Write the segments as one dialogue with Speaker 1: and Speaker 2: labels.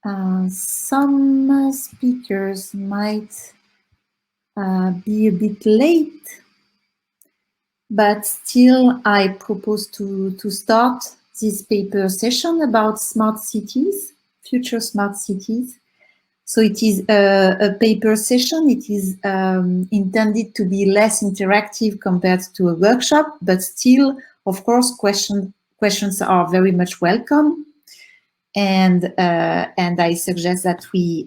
Speaker 1: Some speakers might be a bit late, but still I propose to start this paper session about smart cities, future smart cities. So it is a paper session. It is intended to be less interactive compared to a workshop, but still, of course, questions are very much welcome. And I suggest that we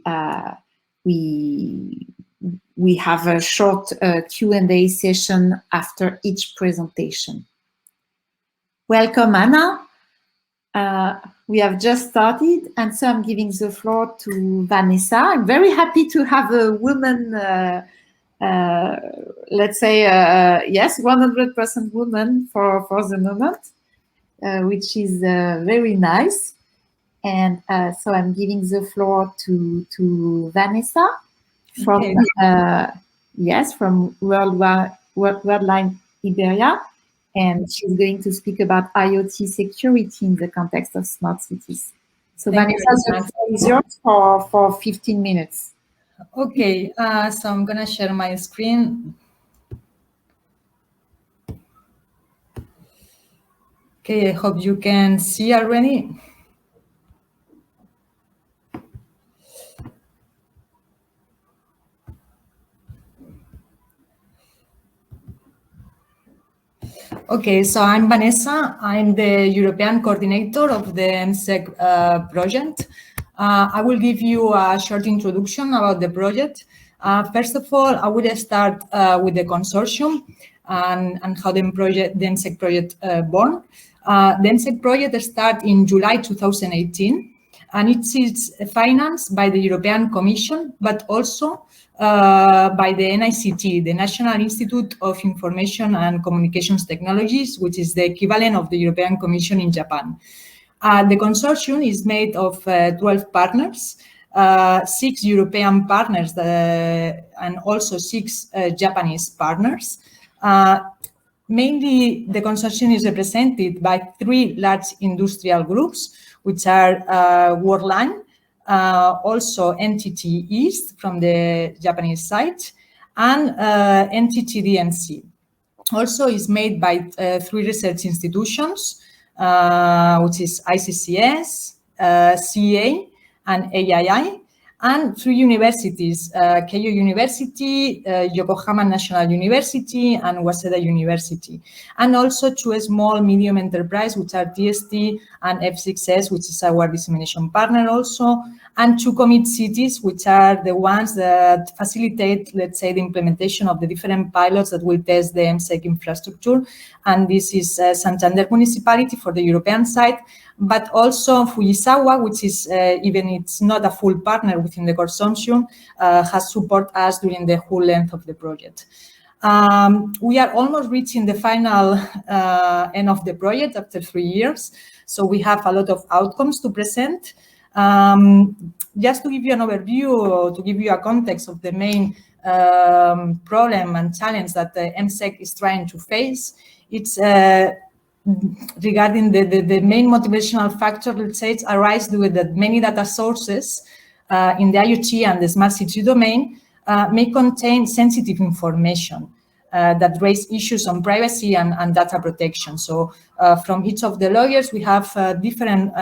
Speaker 1: have a short Q&A session after each presentation. Welcome, Anna. We have just started, and so I'm giving the floor to Vanessa. I'm very happy to have a woman, let's say, yes, 100% woman for the moment, which is very nice. And so I'm giving the floor to Vanessa from, yes, from Worldline Iberia. And she's going to speak about IoT security in the context of smart cities. So Vanessa, the floor is yours for 15 minutes.
Speaker 2: Okay, so I'm going to share my screen. Okay, I hope you can see already. Okay, so I'm Vanessa. I'm the European coordinator of the MSEC project. I will give you a short introduction about the project. First of all, I will start with the consortium and how the MSEC project born. The MSEC project started in July 2018, and it is financed by the European Commission, but also by the NICT, the National Institute of Information and Communications Technologies, which is the equivalent of the European Commission in Japan. The consortium is made of 12 partners, 6 European partners and also 6 Japanese partners. Mainly, the consortium is represented by 3 large industrial groups, which are Worldline, also NTT East from the Japanese side, and NTT DMC. Also is made by 3 research institutions, which is ICCS, CA, and AII, and 3 universities, Keio University, Yokohama National University, and Waseda University. And also 2 small medium enterprise, which are TST and F6S, which is our dissemination partner also, and 2 commit cities, which are the ones that facilitate, let's say, the implementation of the different pilots that will test the MSEC infrastructure. And this is Santander Municipality for the European side, but also Fujisawa, which is, even it's not a full partner within the consortium, has supported us during the whole length of the project. We are almost reaching the final end of the project after 3 years. So we have a lot of outcomes to present. Just to give you an overview, to give you a context of the main problem and challenge that the MSEC is trying to face, it's regarding the main motivational factor, let's say, it arises due to that many data sources in the IoT and the smart city domain may contain sensitive information that raise issues on privacy and data protection. So from each of the lawyers, we have different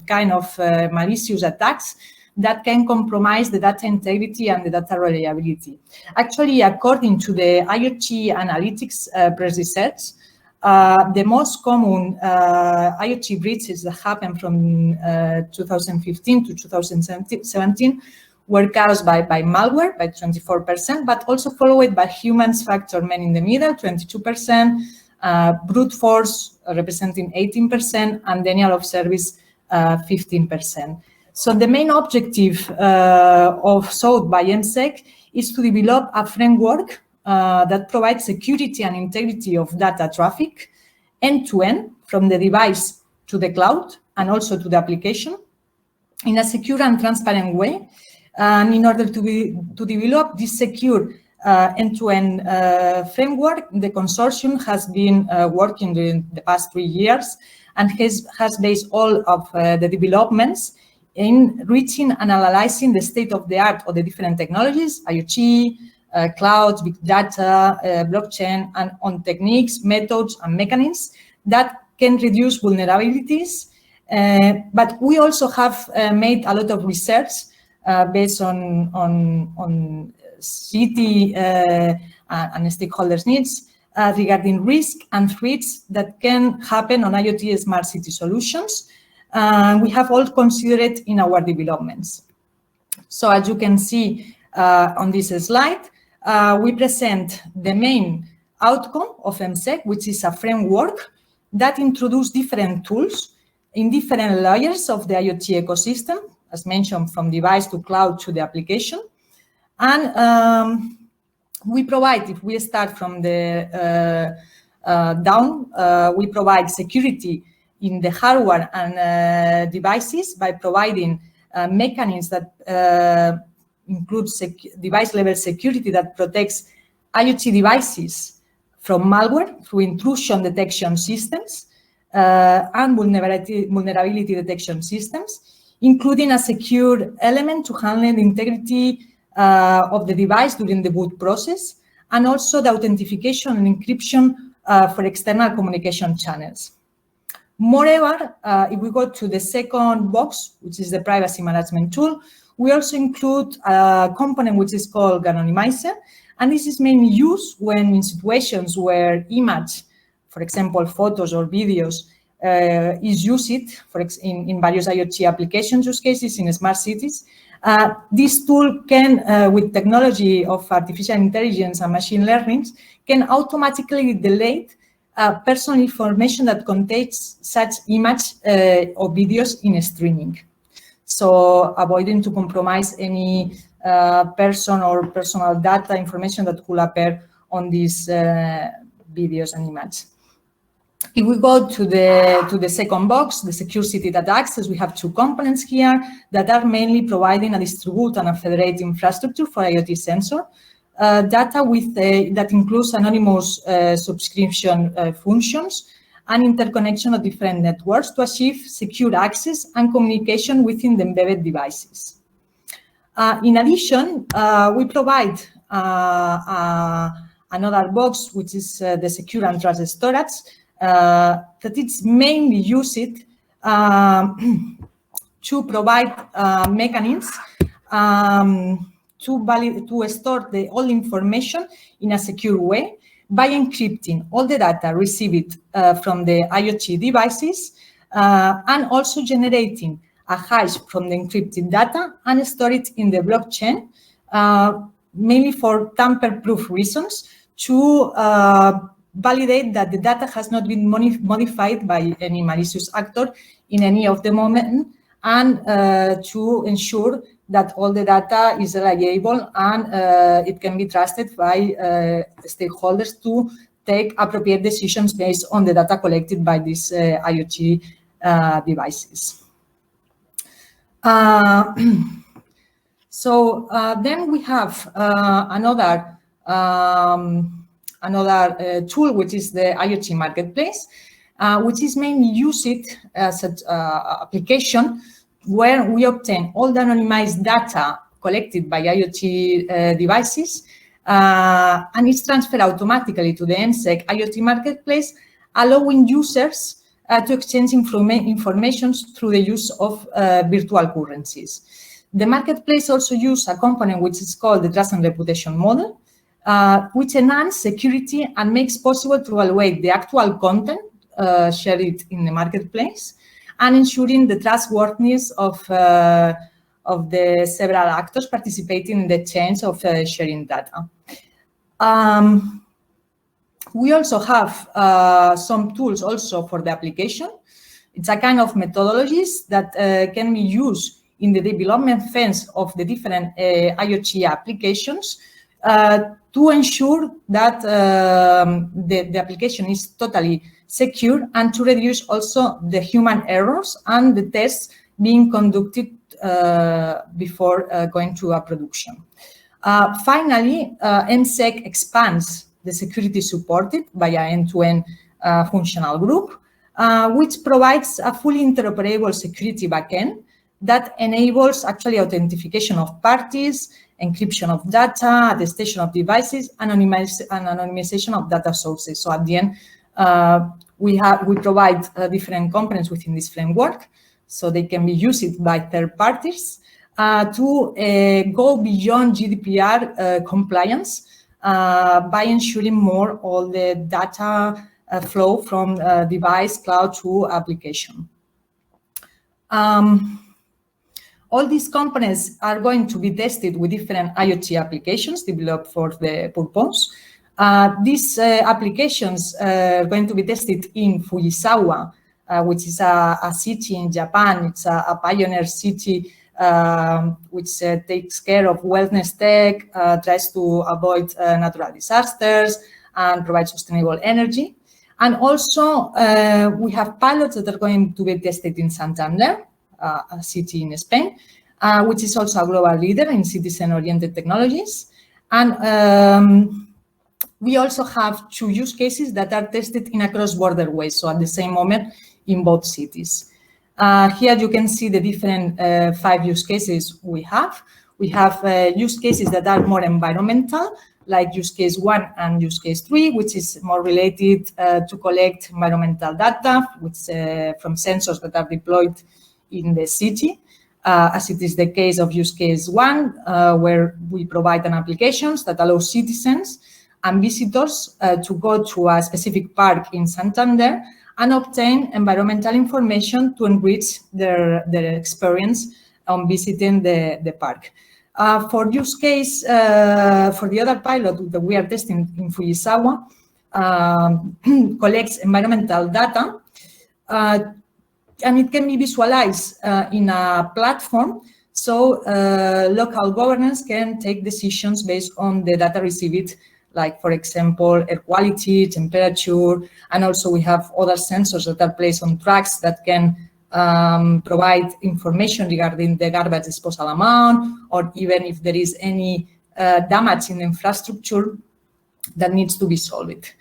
Speaker 2: kind of malicious attacks that can compromise the data integrity and the data reliability. Actually, according to the IoT analytics press research, the most common IoT breaches that happened from 2015 to 2017 were caused by malware, by 24%, but also followed by humans factor, man in the middle, 22%, brute force representing 18%, and denial of service, 15%. So the main objective sought by MSEC is to develop a framework that provides security and integrity of data traffic end-to-end from the device to the cloud and also to the application in a secure and transparent way. And in order to develop this secure end-to-end framework, the consortium has been working during the past 3 years and has based all of the developments in reaching and analyzing the state of the art of the different technologies, IoT, cloud, big data, blockchain, and on techniques, methods, and mechanisms that can reduce vulnerabilities. But we also have made a lot of research based on city and stakeholders' needs regarding risk and threats that can happen on IoT smart city solutions. We have all considered in our developments. So as you can see on this slide, we present the main outcome of MSEC, which is a framework that introduces different tools in different layers of the IoT ecosystem, as mentioned, from device to cloud to the application. And we provide, if we start from the down, we provide security in the hardware and devices by providing mechanisms that include device-level security that protects IoT devices from malware through intrusion detection systems and vulnerability detection systems, including a secure element to handle the integrity of the device during the boot process, and also the authentication and encryption for external communication channels. Moreover, if we go to the second box, which is the privacy management tool, we also include a component which is called Anonymizer, and this is mainly used when in situations where image, for example, photos or videos, is used in various IoT application use cases in smart cities. This tool can, with technology of artificial intelligence and machine learning, can automatically delete personal information that contains such image or videos in streaming. So avoiding to compromise any person or personal data information that could appear on these videos and images. If we go to the second box, the secure city data access, we have two components here that are mainly providing a distributed and a federated infrastructure for IoT sensor data with that includes anonymous subscription functions and interconnection of different networks to achieve secure access and communication within the embedded devices. In addition, we provide another box, which is the secure and trusted storage, that it's mainly used to provide mechanisms to store all information in a secure way by encrypting all the data received from the IoT devices and also generating a hash from the encrypted data and store it in the blockchain, mainly for tamper-proof reasons, to validate that the data has not been modified by any malicious actor in any of the moment, and to ensure that all the data is reliable and it can be trusted by stakeholders to take appropriate decisions based on the data collected by these IoT devices. So then we have another tool, which is the IoT Marketplace, which is mainly used as an application where we obtain all the anonymized data collected by IoT devices, and it's transferred automatically to the MSEC IoT Marketplace, allowing users to exchange information through the use of virtual currencies. The marketplace also uses a component which is called the trust and reputation model, which enhances security and makes possible to evaluate the actual content shared in the marketplace, and ensuring the trustworthiness of the several actors participating in the chains of sharing data. We also have some tools also for the application. It's a kind of methodologies that can be used in the development phase of the different IoT applications to ensure that the application is totally secure, and to reduce also the human errors and the tests being conducted before going to a production. Finally, MSEC expands the security supported by an end-to-end functional group, which provides a fully interoperable security backend that enables actually authentication of parties, encryption of data, attestation of devices, and anonymization of data sources. So at the end, we provide different components within this framework, so they can be used by third parties to go beyond GDPR compliance by ensuring more all the data flow from device, cloud to application. All these components are going to be tested with different IoT applications developed for the purpose. These applications are going to be tested in Fujisawa, which is a city in Japan. It's a pioneer city which takes care of wellness tech, tries to avoid natural disasters, and provide sustainable energy. And also, we have pilots that are going to be tested in Santander, a city in Spain, which is also a global leader in citizen-oriented technologies. And we also have 2 use cases that are tested in a cross-border way, so at the same moment in both cities. Here you can see the different 5 use cases we have. We have use cases that are more environmental, like use case 1 and use case 3, which is more related to collect environmental data which, from sensors that are deployed in the city, as it is the case of use case 1, where we provide an application that allows citizens and visitors to go to a specific park in Santander and obtain environmental information to enrich their experience on visiting the park. For use case, for the other pilot that we are testing in Fujisawa, collects environmental data, and it can be visualized in a platform, so local governance can take decisions based on the data received, like, for example, air quality, temperature, and also we have other sensors that are placed on trucks that can provide information regarding the garbage disposal amount, or even if there is any damage in the infrastructure that needs to be solved.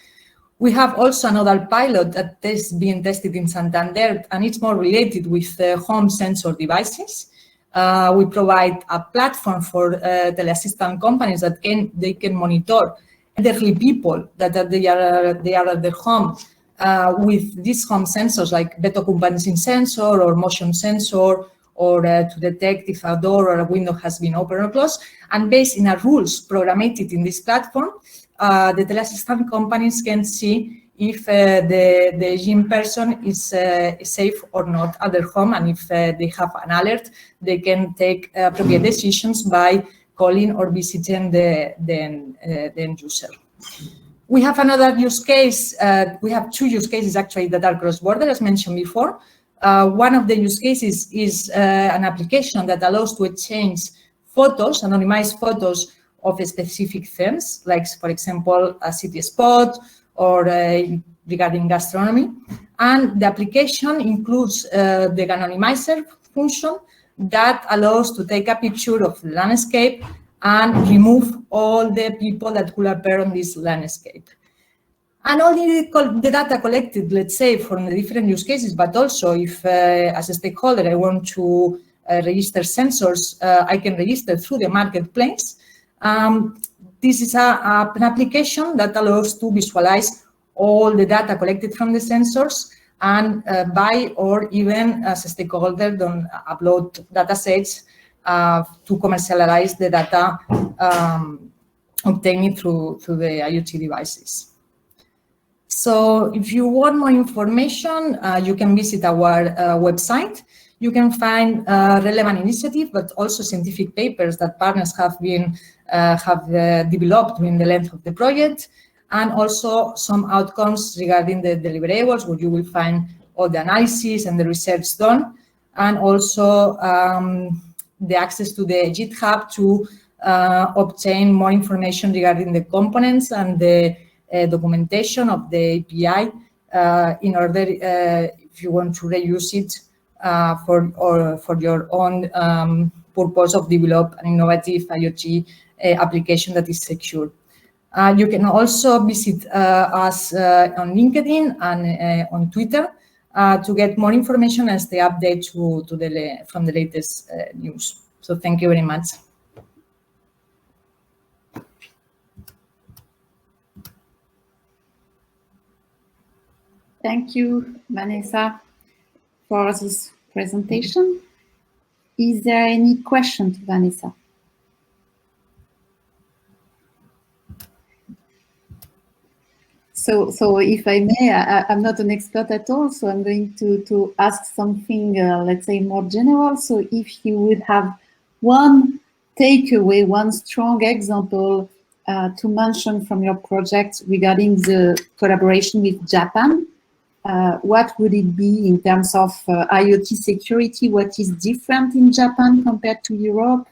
Speaker 2: We have also another pilot that is being tested in Santander, and it's more related with home sensor devices. We provide a platform for teleassistant companies that they can monitor elderly people that they are at their home with these home sensors like bed occupancy sensor or motion sensor, or to detect if a door or a window has been open or closed. And based in a rules programmed in this platform, the teleassistant companies can see if the aging person is safe or not at their home, and if they have an alert, they can take appropriate decisions by calling or visiting the end user. We have another use case. We have 2 use cases actually that are cross-border, as mentioned before. One of the use cases is an application that allows to exchange photos, anonymized photos of specific themes, like, for example, a city spot or regarding gastronomy. And the application includes the Anonymizer function that allows to take a picture of the landscape and remove all the people that could appear on this landscape. And only the data collected, let's say, from the different use cases, but also if, as a stakeholder, I want to register sensors, I can register through the marketplace. This is an application that allows to visualize all the data collected from the sensors and buy, or even as a stakeholder, don't upload data sets to commercialize the data obtained through the IoT devices. So if you want more information, you can visit our website. You can find relevant initiatives, but also scientific papers that partners have developed during the length of the project, and also some outcomes regarding the deliverables, where you will find all the analysis and the research done, and also the access to the GitHub to obtain more information regarding the components and the documentation of the API in order, if you want to reuse it for your own purpose of develop an innovative IoT application that is secure. You can also visit us on LinkedIn and on Twitter. to get more information as they update from the latest news. So thank you very much.
Speaker 1: Thank you, Vanessa, for this presentation. Is there any question to Vanessa? So if I may, I'm not an expert at all, so I'm going to ask something, let's say, more general. So if you would have one takeaway, one strong example to mention from your project regarding the collaboration with Japan, what would it be in terms of IoT security? What is different in Japan compared to Europe,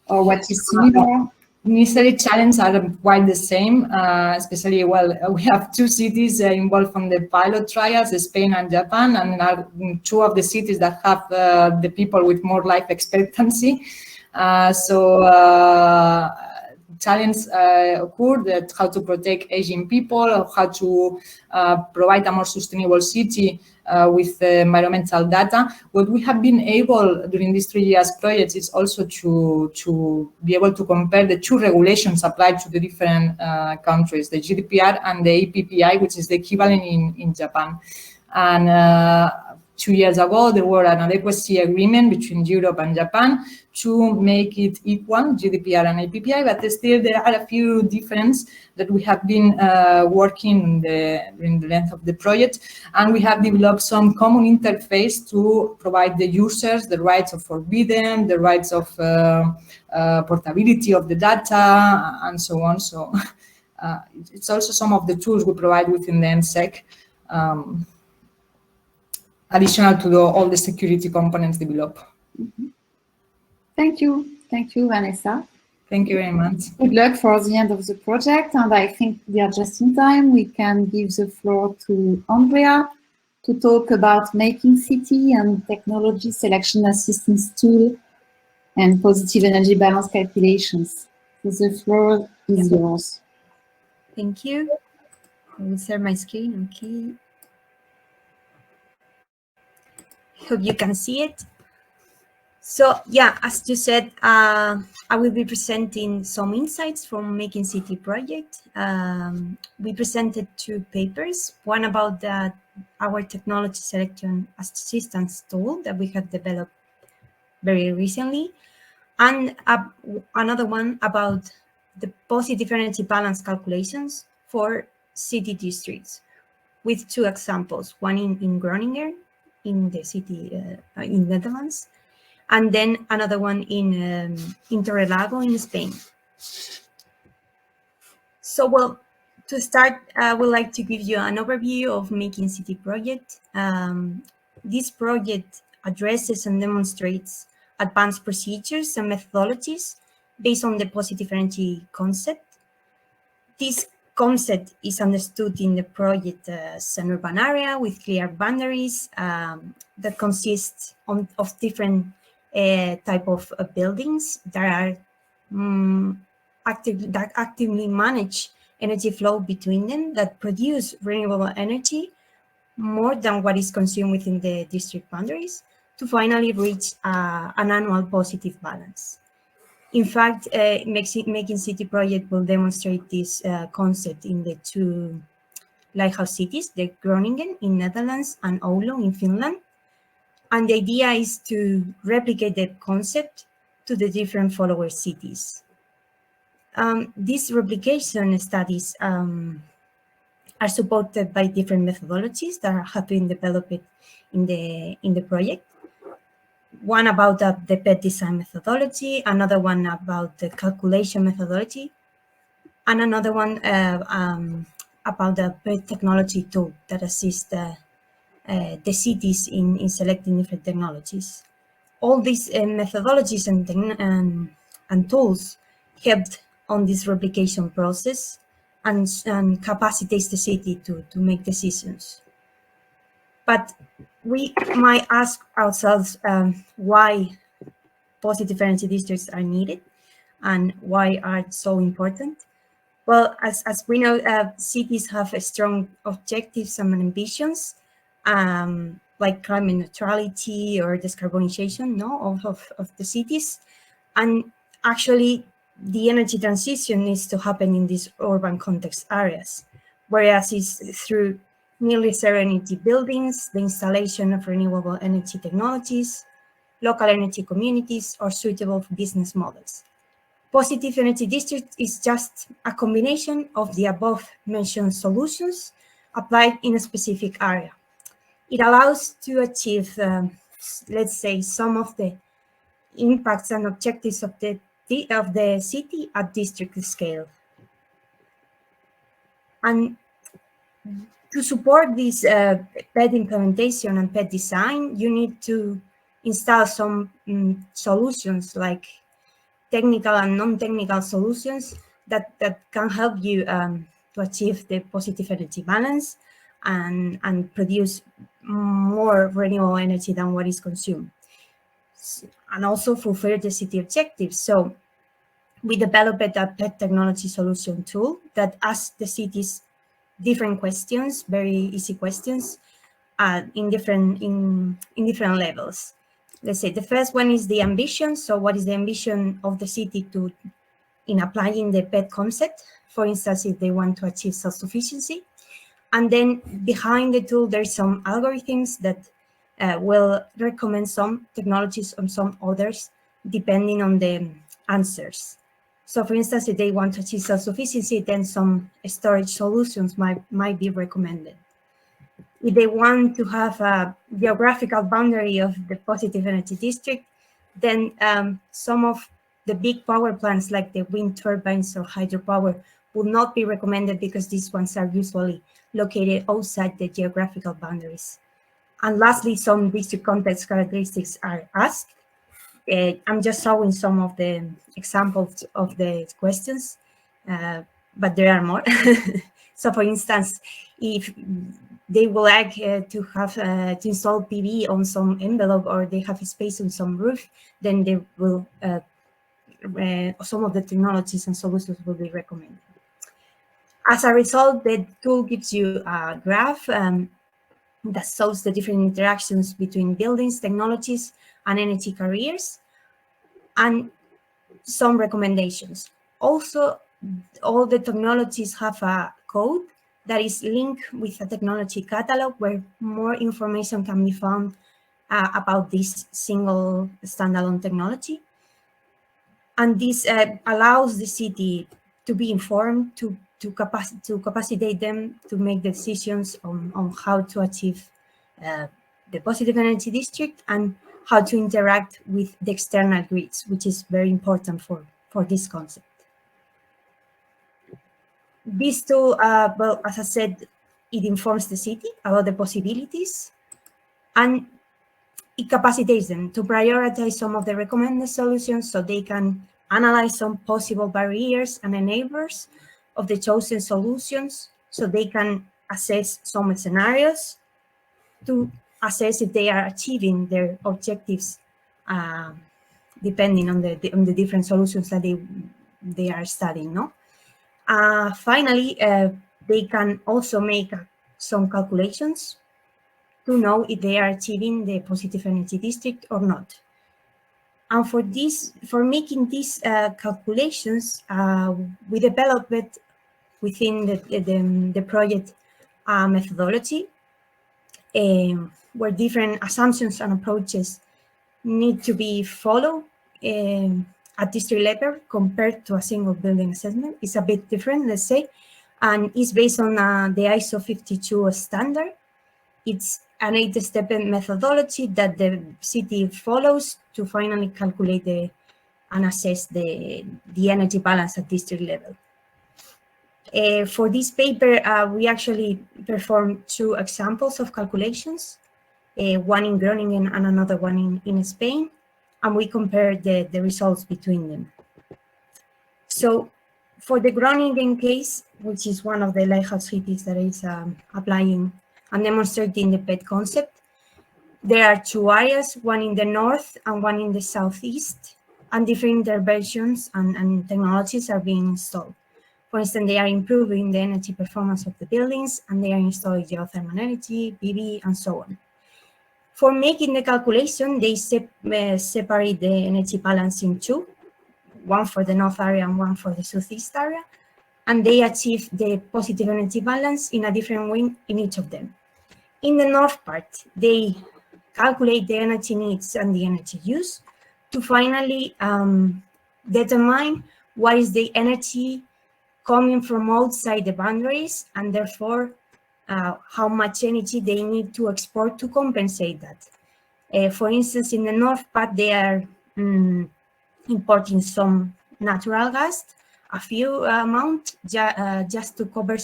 Speaker 1: or what is similar?
Speaker 2: Initially, challenges are quite the same, especially, well, we have two cities involved from the pilot trials, Spain and Japan, and are two of the cities that have the people with more life expectancy. Challenge occurred that how to protect aging people, or how to provide a more sustainable city with environmental data. What we have been able during these 3 years projects is also to be able to compare the two regulations applied to the different countries, the GDPR and the APPI, which is the equivalent in Japan. And 2 years ago, there were an adequacy agreement between Europe and Japan to make it equal, GDPR and APPI, but still there are a few differences that we have been working during the length of the project, and we have developed some common interface to provide the users the rights of forbidden, the rights of portability of the data, and so on. So it's also some of the tools we provide within the MSEC. Additional to all the security components developed.
Speaker 1: Mm-hmm. Thank you, Vanessa.
Speaker 2: Thank you very much.
Speaker 1: Good luck for the end of the project, and I think we are just in time. We can give the floor to Andrea to talk about Making City and technology selection assistance tool and positive energy balance calculations. So the floor is yours.
Speaker 3: Thank you. I will share my screen, okay. Hope you can see it. So yeah, as you said, I will be presenting some insights from Making City project. We presented 2 papers, one about our technology selection assistance tool that we have developed very recently, and another one about the positive energy balance calculations for city districts, with 2 examples, one in Groningen, in the city in Netherlands, and then another one in Torrelago in Spain. So, well, to start, I would like to give you an overview of Making City project. This project addresses and demonstrates advanced procedures and methodologies based on the positive energy concept. This concept is understood in the project as an urban area with clear boundaries that consists of different type of buildings that are actively manage energy flow between them, that produce renewable energy more than what is consumed within the district boundaries, to finally reach an annual positive balance. In fact, Making City project will demonstrate this concept in the 2 lighthouse cities, the Groningen in Netherlands and Oulu in Finland. And the idea is to replicate the concept to the different follower cities. These replication studies are supported by different methodologies that have been developed in the project. One about the PET design methodology, another one about the calculation methodology, and another one about the PET technology tool that assists the cities in selecting different technologies. All these methodologies and tools helped on this replication process and capacitates the city to make decisions. But we might ask ourselves why positive energy districts are needed and why are so important. Well, as we know, cities have strong objectives and ambitions, like climate neutrality or decarbonization, of the cities. And actually, the energy transition needs to happen in these urban context areas, whereas it's through nearly zero energy buildings, the installation of renewable energy technologies, local energy communities, or suitable business models. Positive energy district is just a combination of the above mentioned solutions applied in a specific area. It allows to achieve, let's say, some of the impacts and objectives of the city at district scale. And to support this PET implementation and PET design, you need to install some solutions, like technical and non-technical solutions that can help you to achieve the positive energy balance and produce more renewable energy than what is consumed, and also fulfill the city objectives. So we developed a PET technology solution tool that asks the cities different questions, very easy questions, in different levels. Let's say the first one is the ambition. So what is the ambition of the city in applying the PET concept? For instance, if they want to achieve self-sufficiency. And then behind the tool, there's some algorithms that will recommend some technologies and some others, depending on the answers. So for instance, if they want to achieve self-sufficiency, then some storage solutions might be recommended. If they want to have a geographical boundary of the positive energy district, then some of the big power plants like the wind turbines or hydropower would not be recommended because these ones are usually located outside the geographical boundaries. And lastly, some district context characteristics are asked. I'm just showing some of the examples of the questions, but there are more. So for instance, if they would like to have to install PV on some envelope, or they have a space on some roof, then they will some of the technologies and solutions will be recommended. As a result, the tool gives you a graph that shows the different interactions between buildings, technologies, and energy carriers, and some recommendations. Also, all the technologies have a code that is linked with a technology catalog where more information can be found about this single standalone technology. And this allows the city to be informed, to capacitate them to make decisions on how to achieve the positive energy district and how to interact with the external grids, which is very important for this concept. This tool, well, as I said, it informs the city about the possibilities, and it capacitates them to prioritize some of the recommended solutions so they can analyze some possible barriers and enablers of the chosen solutions, so they can assess some scenarios to assess if they are achieving their objectives, depending on the different solutions that they are studying. No. Finally, they can also make some calculations to know if they are achieving the positive energy district or not. And for making these calculations, we developed within the project methodology, where different assumptions and approaches need to be followed at district level compared to a single building assessment. It's a bit different, let's say, and it's based on the ISO 52 standard. It's an 8-step methodology that the city follows to finally calculate and assess the energy balance at district level. For this paper, we actually performed 2 examples of calculations, one in Groningen and another one in Spain, and we compared the results between them. So for the Groningen case, which is one of the lighthouse cities that is applying and demonstrating the PET concept, there are 2 areas, one in the north and one in the southeast, and different interventions and technologies are being installed. For instance, they are improving the energy performance of the buildings, and they are installing geothermal energy, PV, and so on. For making the calculation, they separate the energy balance in two, one for the north area and one for the southeast area, and they achieve the positive energy balance in a different way in each of them. In the north part, they calculate the energy needs and the energy use to finally determine what is the energy coming from outside the boundaries, and therefore how much energy they need to export to compensate that. For instance, in the north part, they are importing some natural gas, a few amount, just to cover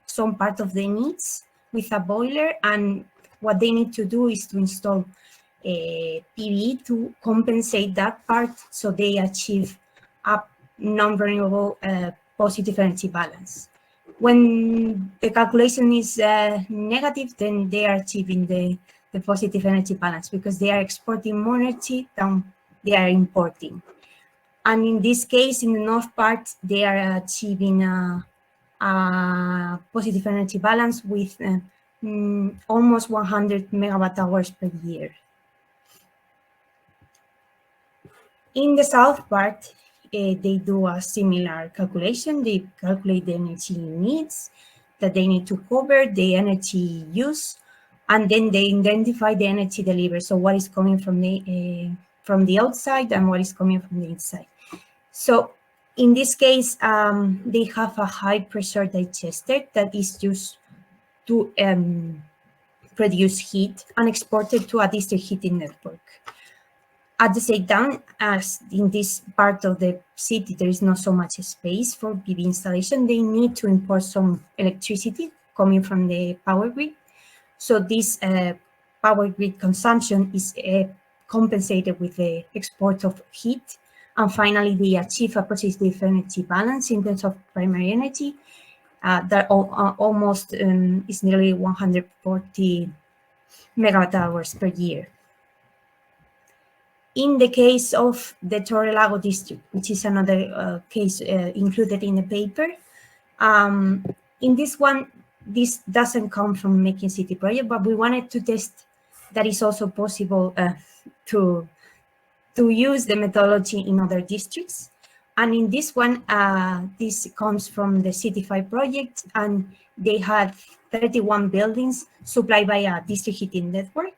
Speaker 3: some part of the needs with a boiler, and what they need to do is to install PV to compensate that part, so they achieve a non-renewable positive energy balance. When the calculation is negative, then they are achieving the positive energy balance, because they are exporting more energy than they are importing. And in this case, in the north part, they are achieving a positive energy balance with almost 100 megawatt hours per year. In the south part, they do a similar calculation. They calculate the energy needs that they need to cover, the energy use, and then they identify the energy delivered. So what is coming from the outside and what is coming from the inside. So in this case, they have a high pressure digester that is used to produce heat and export it to a district heating network. At the same time, as in this part of the city, there is not so much space for PV installation, they need to import some electricity coming from the power grid. So this power grid consumption is compensated with the export of heat. And finally, they achieve a positive energy balance in terms of primary energy that almost is nearly 140 megawatt hours per year. In the case of the Torrelago district, which is another case included in the paper, in this one, this doesn't come from Making City project, but we wanted to test that it's also possible to use the methodology in other districts. And in this one, this comes from the City5 project, and they had 31 buildings supplied by a district heating network.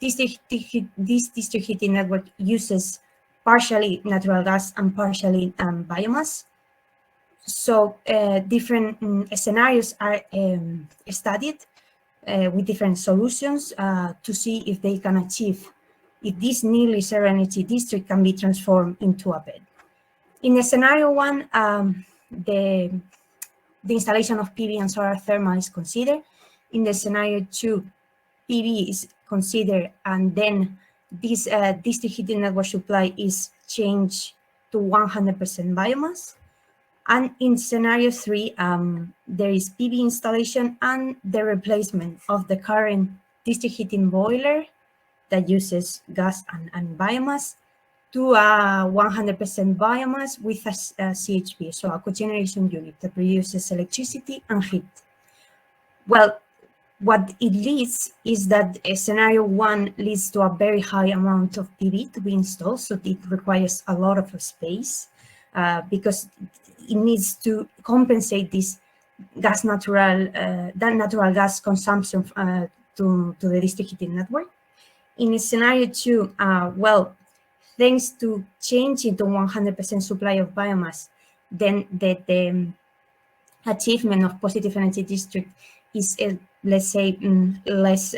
Speaker 3: This district heating network uses partially natural gas and partially biomass. So different scenarios are studied with different solutions to see if they can achieve, if this nearly zero energy district can be transformed into a bed. In the scenario one, the installation of PV and solar thermal is considered. In the scenario two, PV is considered, and then this district heating network supply is changed to 100% biomass. And in scenario three, there is PV installation and the replacement of the current district heating boiler that uses gas and biomass to a 100% biomass with a CHP, so a cogeneration unit that produces electricity and heat. Well, what it leads is that scenario one leads to a very high amount of PV to be installed, so it requires a lot of space because it needs to compensate this natural gas consumption to the district heating network. In scenario two, well, thanks to changing to 100% supply of biomass, then the achievement of positive energy district is, let's say, less.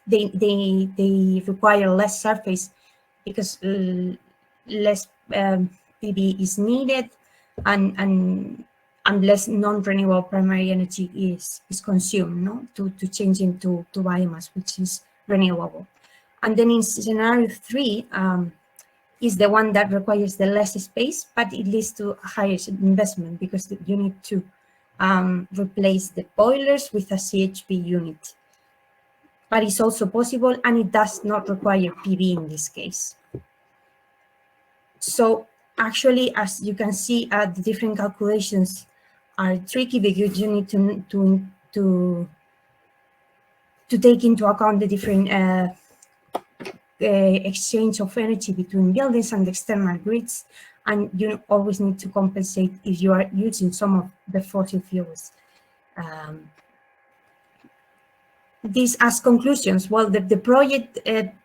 Speaker 3: They require less surface because less PV is needed, and less non-renewable primary energy is consumed, no, to change into biomass, which is renewable. And then in scenario three is the one that requires the less space, but it leads to a higher investment because you need to replace the boilers with a CHP unit. But it's also possible, and it does not require PV in this case. So actually, as you can see, the different calculations are tricky because you need to take into account the different exchange of energy between buildings and external grids, and you always need to compensate if you are using some of the fossil fuels. These as conclusions, well, the project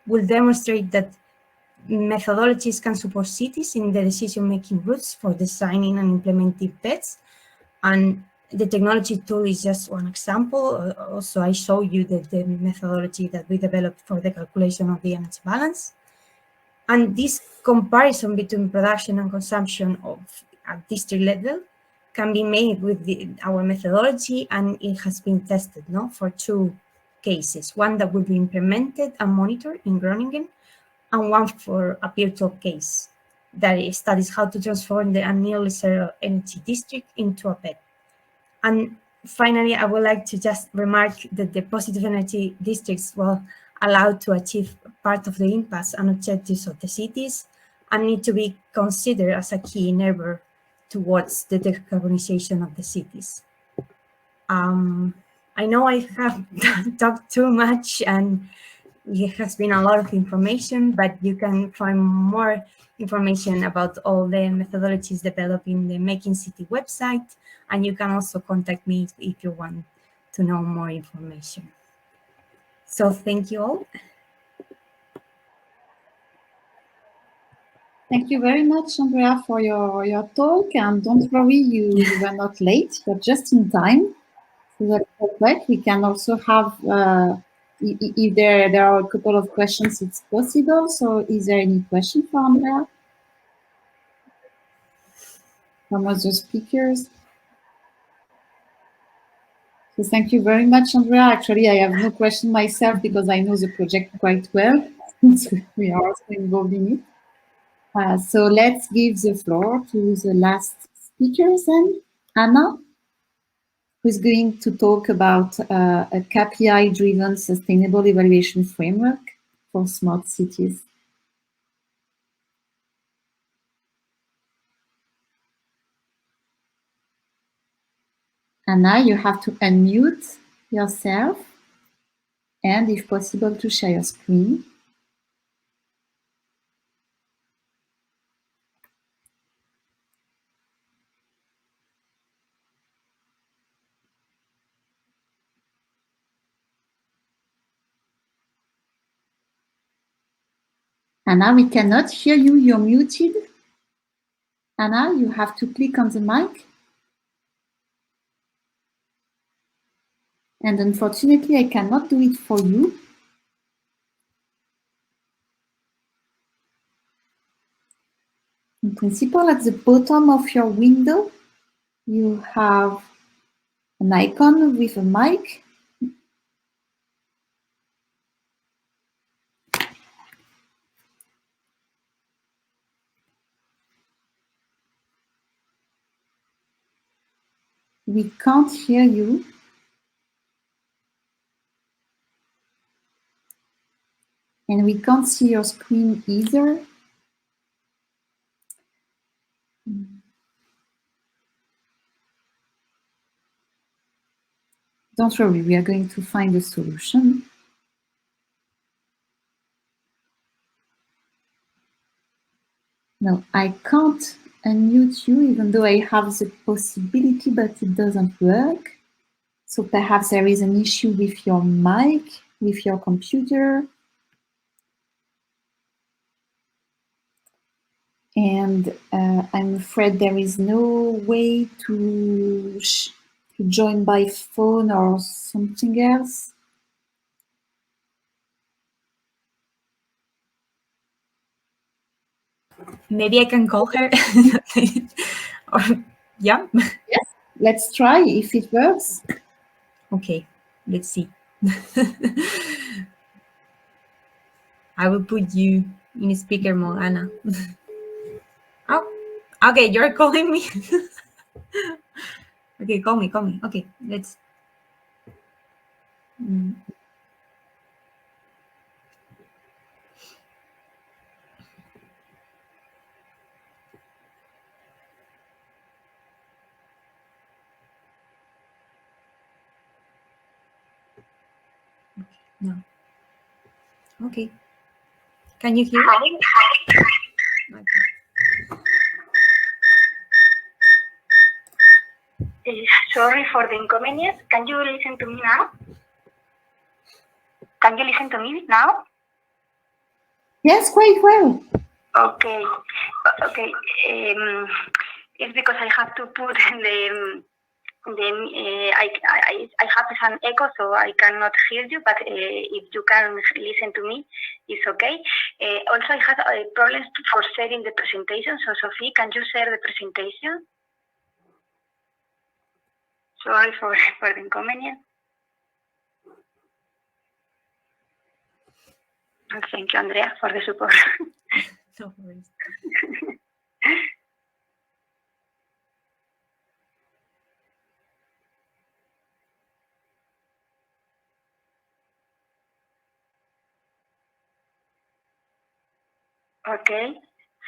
Speaker 3: will demonstrate that methodologies can support cities in the decision-making routes for designing and implementing PETs, and the technology tool is just one example. Also, I show you the methodology that we developed for the calculation of the energy balance. And this comparison between production and consumption at district level can be made with our methodology, and it has been tested for 2 cases, one that will be implemented and monitored in Groningen, and one for a peer-talk case that studies how to transform the nearly zero energy district into a PET. And finally, I would like to just remark that the positive energy districts were allowed to achieve part of the impacts and objectives of the cities and need to be considered as a key enabler towards the decarbonization of the cities. I know I have talked too much and it has been a lot of information, but you can find more information about all the methodologies developed in the Making City website, and you can also contact me if you want to know more information. So thank you all.
Speaker 1: Thank you very much, Andrea, for your talk. And don't worry, you were not late. You're just in time. So that's perfect. We can also have, if there are a couple of questions, it's possible. So is there any question for Andrea? From other speakers? So thank you very much, Andrea. Actually, I have no question myself because I know the project quite well. We are also involved in it. So let's give the floor to the last speakers then. Anna, who's going to talk about a KPI-driven sustainable evaluation framework for smart cities. Anna, you have to unmute yourself and, if possible, to share your screen. Anna, we cannot hear you. You're muted. Anna, you have to click on the mic. And unfortunately, I cannot do it for you. In principle, at the bottom of your window, you have an icon with a mic. We can't hear you. And we can't see your screen either. Don't worry, we are going to find a solution. No, I can't unmute you, even though I have the possibility, but it doesn't work. So perhaps there is an issue with your mic, with your computer. And I'm afraid there is no way to join by phone or something else.
Speaker 3: Maybe I can call her. Or, yeah.
Speaker 1: Yes, let's try if it works.
Speaker 3: Okay, let's see. I will put you in speaker mode, Anna. Oh, okay, you're calling me. Okay, call me. Okay, let's. No. Okay. Can you hear?
Speaker 4: Okay. Sorry for the inconvenience. Can you listen to me now? Can you listen to me now?
Speaker 1: Yes, quite well.
Speaker 4: Okay. Okay. It's because I have to put I have some echo, so I cannot hear you. But if you can listen to me, it's okay. Also, I had problems for sharing the presentation. So, Sophie, can you share the presentation? Sorry for the inconvenience. Thank you, Andrea, for the support.
Speaker 3: No worries.
Speaker 4: Okay,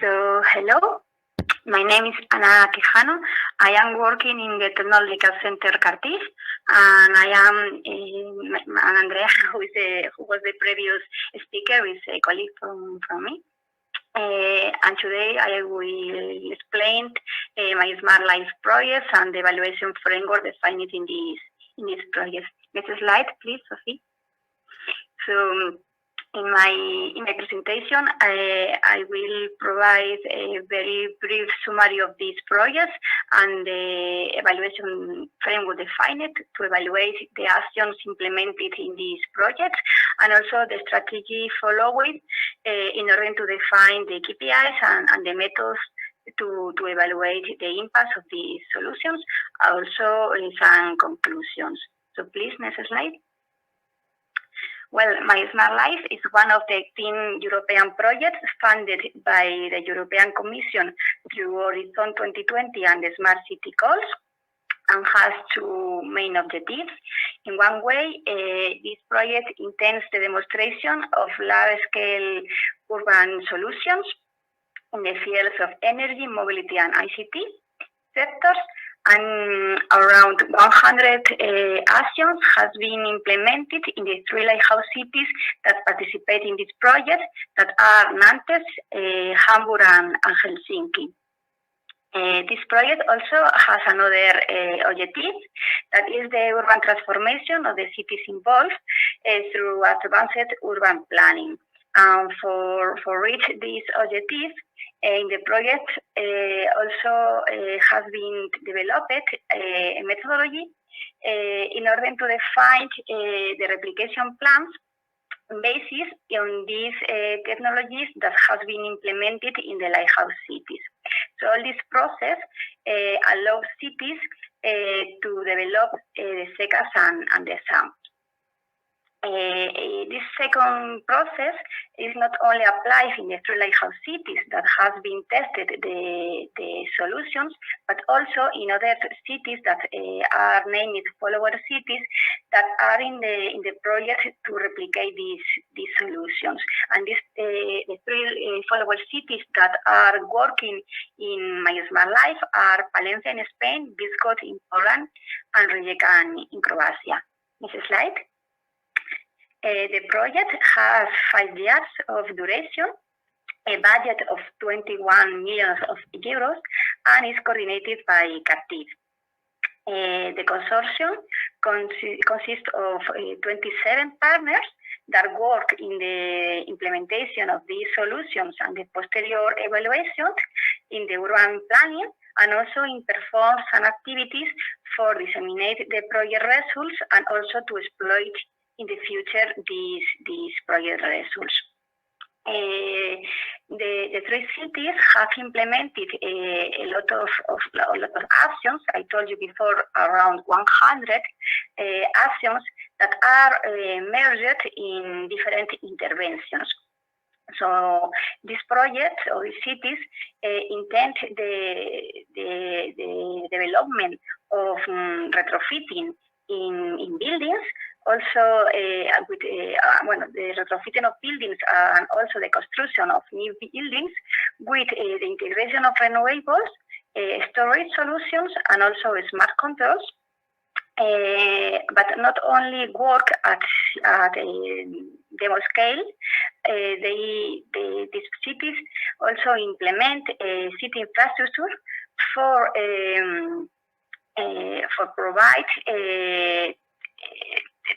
Speaker 4: so hello. My name is Quijano. I am working in the Technological Center CARTIF, and I am Andrea, who was the previous speaker, is a colleague from me. And today I will explain my Smart Life project and the evaluation framework defined in this project. Next slide, please, Sophie. So, in my presentation, I will provide a very brief summary of these projects and the evaluation framework defined to evaluate the actions implemented in these projects, and also the strategy followed in order to define the KPIs and the methods to evaluate the impact of these solutions, also some conclusions. So please, next slide. Well, My Smart Life is one of the 10 European projects funded by the European Commission through Horizon 2020 and the Smart City Calls, and has two main objectives. In one way, this project intends the demonstration of large-scale urban solutions in the fields of energy, mobility, and ICT sectors, and around 100 actions has been implemented in the 3 lighthouse cities that participate in this project, that are Nantes, Hamburg, and Helsinki. This project also has another objective, that is the urban transformation of the cities involved through advanced urban planning. For reach this objective, in the project also has been developed a methodology in order to define the replication plans basis on these technologies that has been implemented in the lighthouse cities. So all this process allows cities to develop the SECAs and the S.A.U. This second process is not only applied in the 3 lighthouse cities that has been tested the solutions, but also in other cities that are named follower cities that are in the project to replicate these solutions. And the 3 follower cities that are working in My Smart Life are Palencia in Spain, Biscot in Poland, and Rijeka in Croatia. Next slide. The project has 5 years of duration, a budget of 21 million euros, and is coordinated by CARTIF. The consortium consists of 27 partners that work in the implementation of these solutions and the posterior evaluations in the urban planning, and also in perform some activities for disseminate the project results and also to exploit in the future these project results. The 3 cities have implemented a lot of actions. I told you before, around 100 actions that are merged in different interventions. So this project or these cities intend the development of retrofitting in buildings, also with the retrofitting of buildings and also the construction of new buildings with the integration of renewables, storage solutions, and also smart controls but not only work at a demo scale, these cities also implement a city infrastructure for provide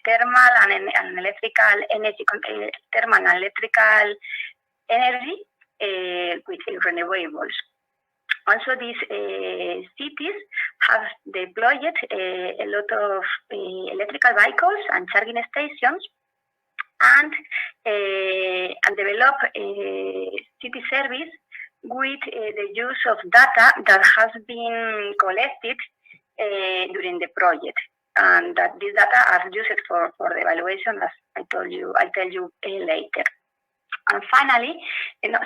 Speaker 4: thermal and electrical energy, with renewables. Also, these cities have deployed a lot of electrical vehicles and charging stations, and develop city service with the use of data that has been collected during the project, and that these data are used for the evaluation, as I'll tell you later. And finally,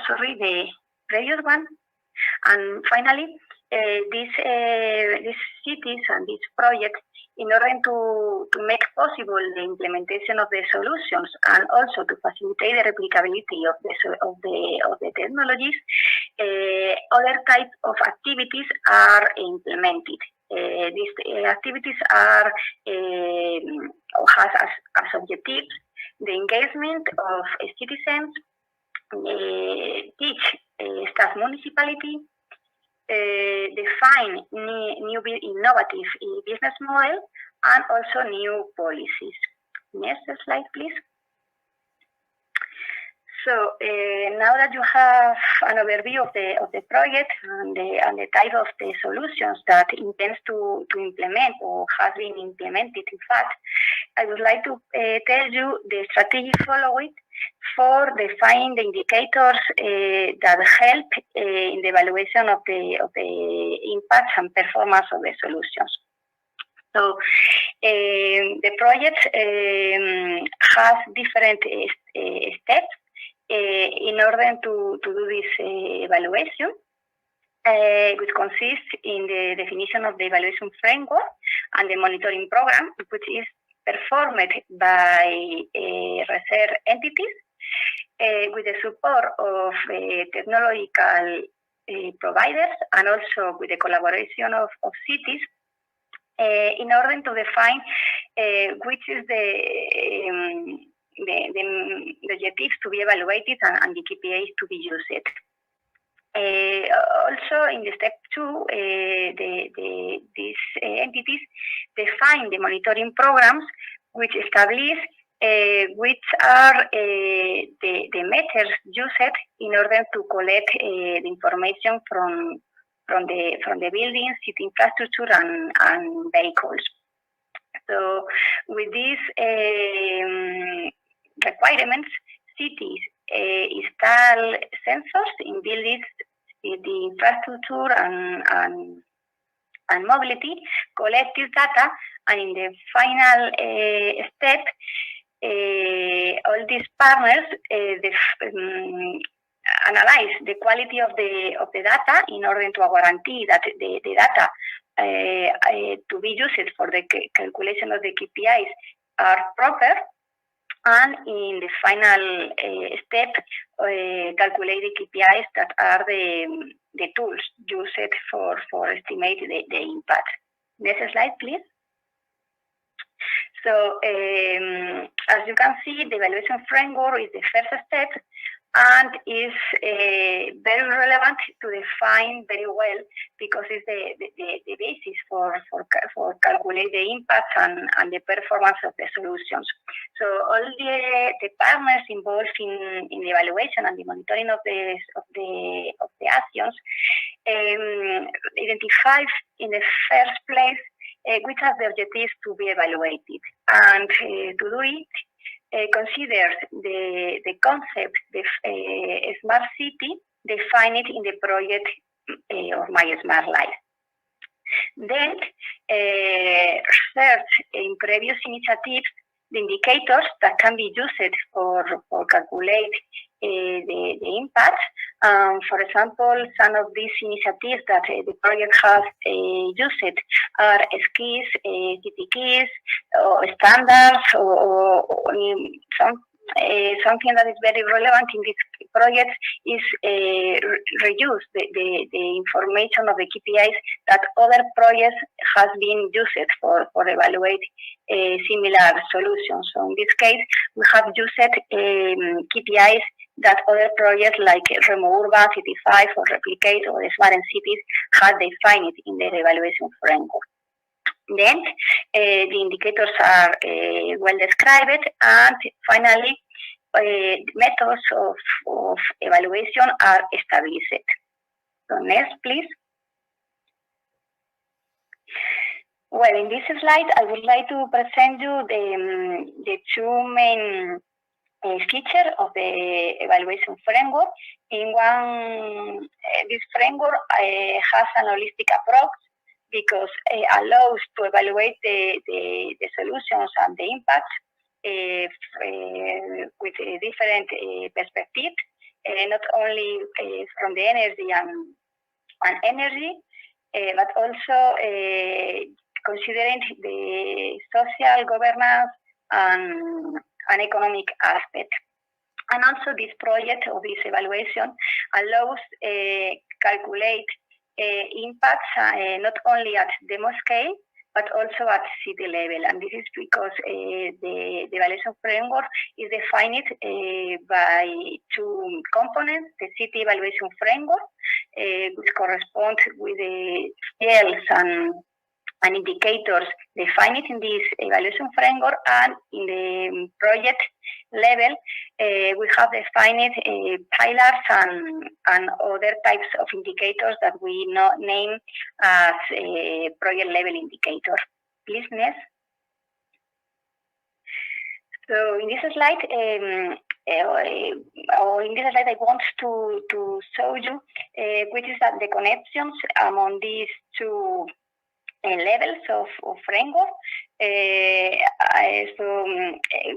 Speaker 4: sorry, the previous one. And finally, these cities and these projects, in order to make possible the implementation of the solutions and also to facilitate the replicability of the technologies, other types of activities are implemented. These activities are has as objectives the engagement of citizens, teach staff municipality, define new innovative business model, and also new policies. Next slide, please. So now that you have an overview of the project and the type of the solutions that intends to implement or has been implemented, in fact, I would like to tell you the strategy followed for defining the indicators that help in the evaluation of the impacts and performance of the solutions. So the project has different steps in order to do this evaluation, which consists in the definition of the evaluation framework and the monitoring program, which is performed by research entities with the support of technological providers, and also with the collaboration of cities, in order to define which is the objectives to be evaluated and the KPIs to be used. Also, in the step 2, these entities define the monitoring programs, which establish which are the methods used in order to collect the information from the buildings, city infrastructure, and vehicles. So, with these requirements, cities install sensors in buildings, the infrastructure and mobility, collect this data, and in the final step, all these partners analyze the quality of the data in order to guarantee that the data to be used for the calculation of the KPIs are proper, and in the final step, calculate the KPIs that are the tools used for estimate the impact. Next slide, please. So, as you can see, the evaluation framework is the first step, and is very relevant to define very well, because it's the basis for calculate the impact and the performance of the solutions. So all the partners involved in the evaluation and the monitoring of the actions identify in the first place which are the objectives to be evaluated, and to do it, considers the concept, the smart city, define it in the project of My Smart Life. Then research in previous initiatives the indicators that can be used for calculate the impact. For example, some of these initiatives that the project has used are skis, city keys, or standards, or some something that is very relevant in this project is reuse the information of the KPIs that other projects has been used for evaluate similar solutions. So in this case, we have used KPIs that other projects like Remote Urban, City5, or Replicate, or Smart Cities had defined in their evaluation framework. Then the indicators are well described, and finally, methods of evaluation are established. So next, please. Well, in this slide, I would like to present you the two main features of the evaluation framework. In one, this framework has an holistic approach because it allows to evaluate the solutions and the impacts with a different perspective, not only from the energy and energy, but also considering the social governance and economic aspect. And also this project or this evaluation allows calculate impacts not only at demo scale, but also at city level. And this is because the evaluation framework is defined by two components: the city evaluation framework, which corresponds with the scales and indicators defined in this evaluation framework, and in the project level, we have defined pillars and other types of indicators that we name as project level indicator. Please, next. So in this slide, I want to show you which is the connections among these two levels of framework.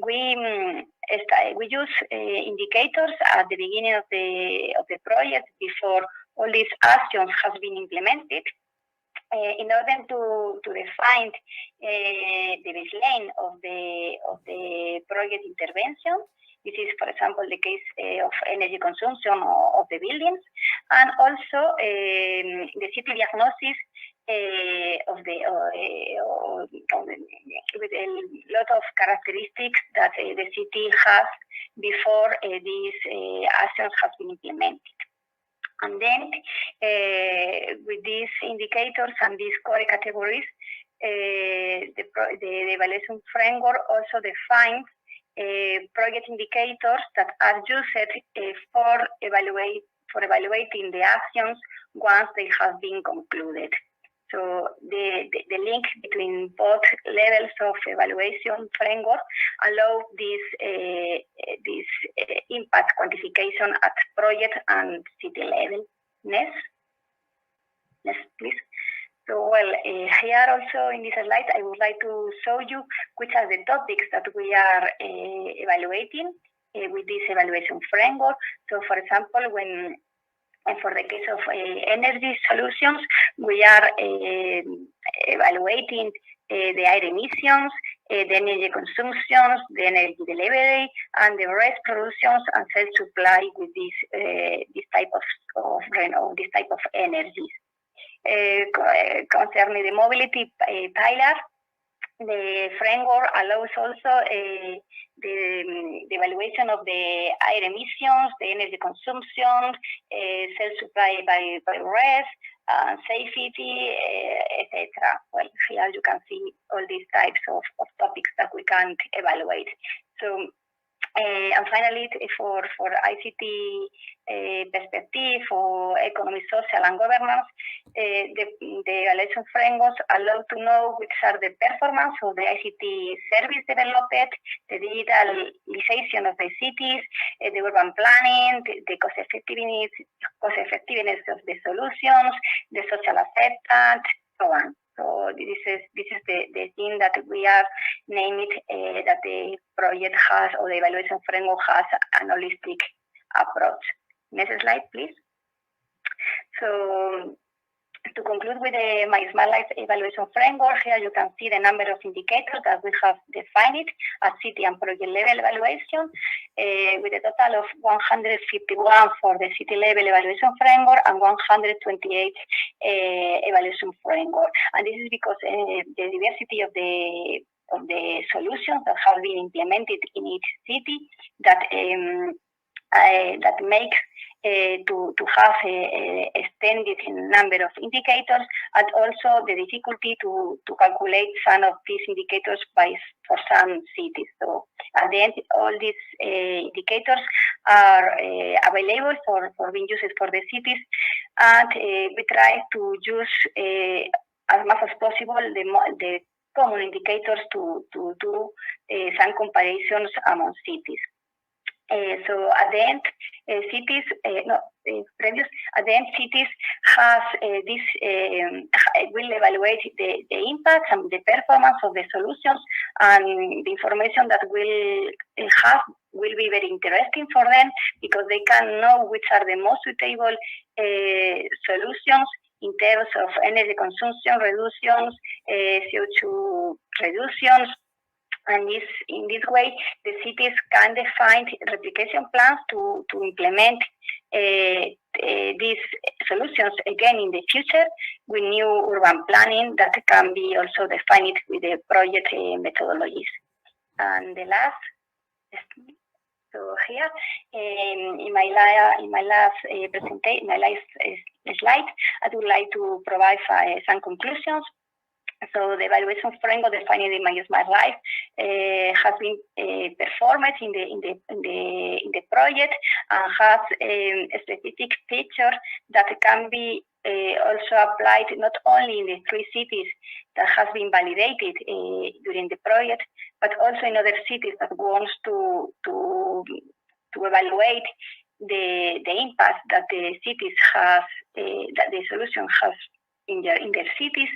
Speaker 4: We use indicators at the beginning of the project before all these actions has been implemented, in order to define the baseline of the project intervention. This is, for example, the case of energy consumption of the buildings, and also the city diagnosis with a lot of characteristics that the city has before these actions have been implemented. And then with these indicators and these core categories, the evaluation framework also defines project indicators that are used for evaluating the actions once they have been concluded. So the link between both levels of evaluation framework allow this impact quantification at project and city level. Next, please. So, well, here also in this slide, I would like to show you which are the topics that we are evaluating with this evaluation framework. So, for example, for the case of energy solutions, we are evaluating the air emissions, the energy consumptions, the energy delivery, and the rest productions and self-supply with this type of energies. Concerning the mobility pillar, the framework allows also the evaluation of the air emissions, the energy consumption, self-supply by rest, safety, etc. Well, here you can see all these types of topics that we can evaluate. So, and finally, for ICT perspective, for economic, social, and governance, the evaluation frameworks allow to know which are the performance of the ICT service developed, the digitalization of the cities, the urban planning, the cost effectiveness of the solutions, the social acceptance, so on. So this is the thing that we are naming that the project has, or the evaluation framework has, an holistic approach. Next slide, please. So to conclude with my Smart Life evaluation framework, here you can see the number of indicators that we have defined at city and project level evaluation. with a total of 151 for the city level evaluation framework and 128 evaluation framework. And this is because the diversity of the solutions that have been implemented in each city that make to have a extended number of indicators, and also the difficulty to calculate some of these indicators for some cities. So at the end, all these indicators are available for being used for the cities, and we try to use as much as possible the common indicators to do some comparisons among cities. So at the end, cities has will evaluate the impact and the performance of the solutions, and the information that will be very interesting for them, because they can know which are the most suitable solutions in terms of energy consumption reductions, CO2 reductions. And in this way, the cities can define replication plans to implement these solutions again in the future with new urban planning that can be also defined with the project methodologies. And the last, so here in my last presentation, my last slide, I would like to provide some conclusions. So the evaluation framework defined in my Smart Life has been performed in the project, and has a specific feature that can be also applied not only in the 3 cities that has been validated during the project, but also in other cities that wants to evaluate the impact that the cities has that the solution has in their cities.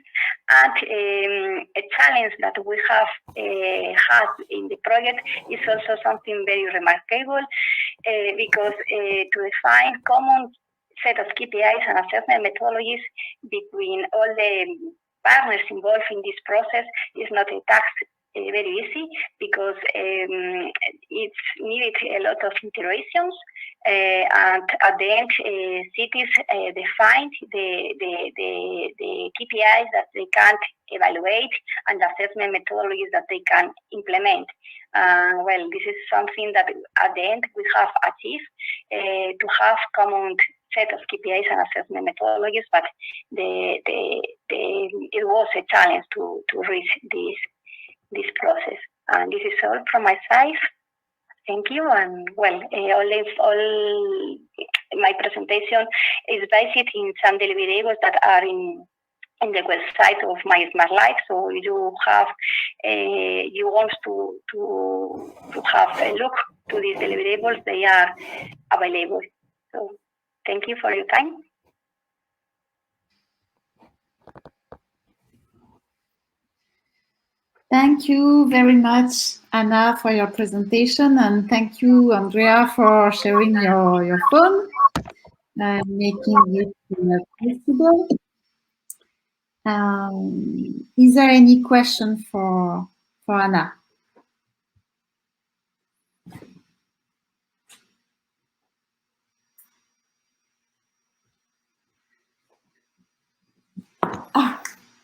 Speaker 4: And a challenge that we have had in the project is also something very remarkable, because to define common set of KPIs and assessment methodologies between all the partners involved in this process is not a task very easy, because it's needed a lot of iterations, and at the end, cities define the KPIs that they can evaluate and the assessment methodologies that they can implement. Well, this is something that at the end we have achieved, to have common set of KPIs and assessment methodologies, but it was a challenge to reach this process. And this is all from my side. Thank you. And well, all my presentation is based in some deliverables that are in the website of My Smart Life. So you have you want to have a look to these deliverables, they are available. So thank you for your time.
Speaker 1: Thank you very much, Anna, for your presentation, and thank you, Andrea, for sharing your phone and making it possible. Is there any question for Anna?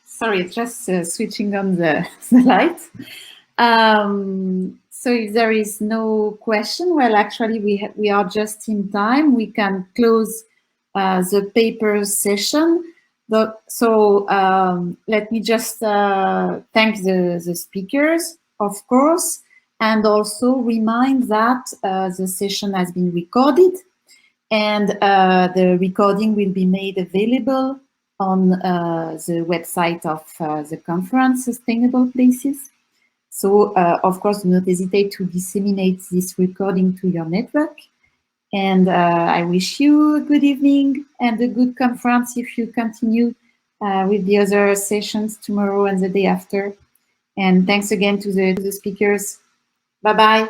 Speaker 1: Sorry, just switching on the lights. So if there is no question, well, actually we are just in time. We can close the paper session. So let me just thank the speakers, of course, and also remind that the session has been recorded, and the recording will be made available on the website of the conference, Sustainable Places. So, of course, do not hesitate to disseminate this recording to your network. And I wish you a good evening and a good conference if you continue with the other sessions tomorrow and the day after. And thanks again to the speakers. Bye-bye.